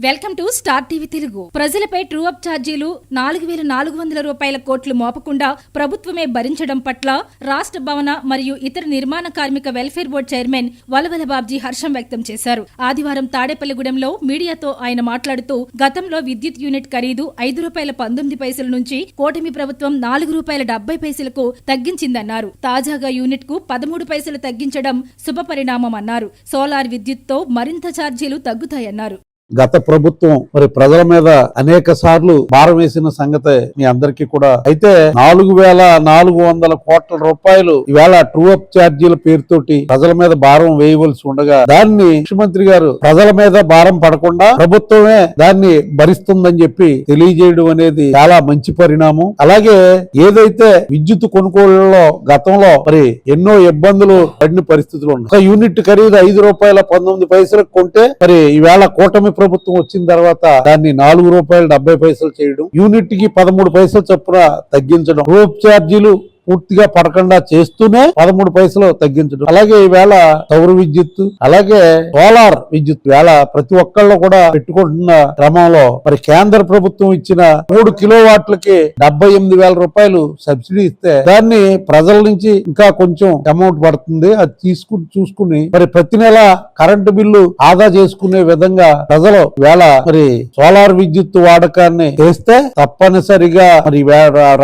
Welcome to star TV Telugu. ప్రజలపై true up ఛార్జీలు 4,400 రూపాయల కోట్లు మోపకుండా ప్రభుత్వమే భరించడం పట్ల రాష్ట్ర భవన మరియు ఇతర నిర్మాణ కార్మిక welfare board chairman Valavala Babji హర్షం వ్యక్తం చేశారు. ఆదివారం తాడేపల్లిగూడెంలో మీడియాతో ఆయన మాట్లాడుతూ గతంలో విద్యుత్ యూనిట్ ఖరీదు ₹5.19 నుంచి కూటమి ప్రభుత్వం ₹4.70 తగ్గించిందన్నారు. తాజాగా యూనిట్ కు 13 పైసలు తగ్గించడం శుభపరిణామమన్నారు. సోలార్ విద్యుత్తో మరింత ఛార్జీలు తగ్గుతాయన్నారు. గత ప్రభుత్వం మరి ప్రజల మీద అనేక సార్లు భారం వేసిన సంగతే మీ అందరికీ కూడా అయితే 4,400 కోట్ల రూపాయలు ఈవేళ ట్రూ అప్ ఛార్జీల పేరుతోటి ప్రజల మీద భారం వేయవలసి ఉండగా దాన్ని ముఖ్యమంత్రి గారు ప్రజల మీద భారం పడకుండా ప్రభుత్వమే దాన్ని భరిస్తుందని చెప్పి తెలియజేయడం అనేది చాలా మంచి పరిణామం. అలాగే ఏదైతే విద్యుత్ కొనుగోళ్లలో గతంలో మరి ఎన్నో ఇబ్బందులు పడిన పరిస్థితులు ఉన్నాయి. ఒక యూనిట్ ఖరీదు ₹5.19 కొంటే మరి ఈవేళ కూటమి ప్రభుత్వం వచ్చిన తర్వాత దాన్ని ₹4.70 చేయడం, యూనిట్ కి 13 పైసలు చొప్పున తగ్గించడం, రూప్ ఛార్జీలు పూర్తిగా పడకుండా చేస్తూనే 13 పైసలు తగ్గించడం. అలాగే ఈవేళ సౌర విద్యుత్ అలాగే సోలార్ విద్యుత్ వేళ ప్రతి ఒక్కళ్ళు కూడా పెట్టుకుంటున్న క్రమంలో మరి కేంద్ర ప్రభుత్వం ఇచ్చిన 3 కిలోవాట్లకి ₹78,000 సబ్సిడీ ఇస్తే దాన్ని ప్రజల నుంచి ఇంకా కొంచెం అమౌంట్ పడుతుంది. అది చూసుకుని మరి ప్రతి నెల కరెంటు బిల్లు ఆదా చేసుకునే విధంగా ప్రజలు వేళ మరి సోలార్ విద్యుత్ వాడకాన్ని చేస్తే తప్పనిసరిగా మరి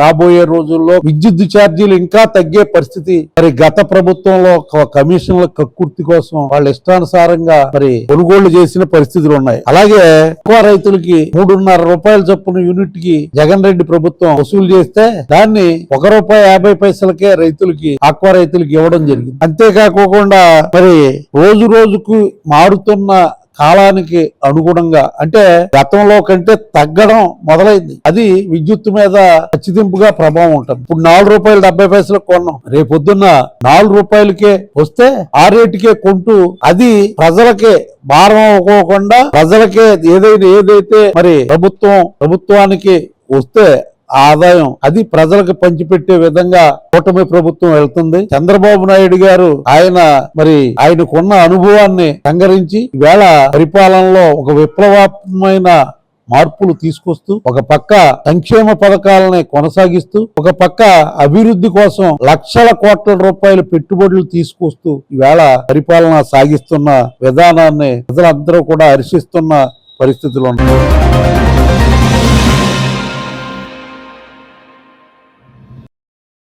రాబోయే రోజుల్లో విద్యుత్ ఛార్జీలు ఇంకా తగ్గే పరిస్థితి. మరి గత ప్రభుత్వంలో కమిషన్ల కక్కుర్తి కోసం వాళ్ళ ఇష్టానుసారంగా మరి కొనుగోళ్లు చేసిన పరిస్థితులు ఉన్నాయి. అలాగే ఎక్కువ రైతులకి ₹3.5 చొప్పున యూనిట్ కి జగన్ రెడ్డి ప్రభుత్వం వసూలు చేస్తే దాన్ని ₹1.50 రైతులకి ఆక్వా రైతులకి ఇవ్వడం జరిగింది. అంతేకాకుండా మరి రోజుకు మారుతున్న కాలానికి అనుగుణంగా అంటే గతంలో కంటే తగ్గడం మొదలైంది. అది విద్యుత్ మీద ఖచ్చితంగా ప్రభావం ఉంటుంది. ఇప్పుడు ₹4.70 కొన్నాం, రేపొద్దున్న ₹4 వస్తే ఆ రేటుకే కొంటూ అది ప్రజలకే భారం అవ్వకుండా ప్రజలకే ఏదైతే మరి ప్రభుత్వానికి వస్తే ఆదాయం అది ప్రజలకు పంచిపెట్టే విధంగా కూటమి ప్రభుత్వం వెళ్తుంది. చంద్రబాబు నాయుడు గారు ఆయనకున్న అనుభవాన్ని సంగరించి వేళ పరిపాలనలో ఒక విప్లవాత్మకమైన మార్పులు తీసుకొస్తూ ఒక పక్క సంక్షేమ పథకాలని కొనసాగిస్తూ ఒక పక్క అభివృద్ధి కోసం లక్షల కోట్ల రూపాయల పెట్టుబడులు తీసుకొస్తూ ఈవేళ పరిపాలన సాగిస్తున్న విధానాన్ని ప్రజలందరూ కూడా హర్షిస్తున్న పరిస్థితులు ఉన్నాయి.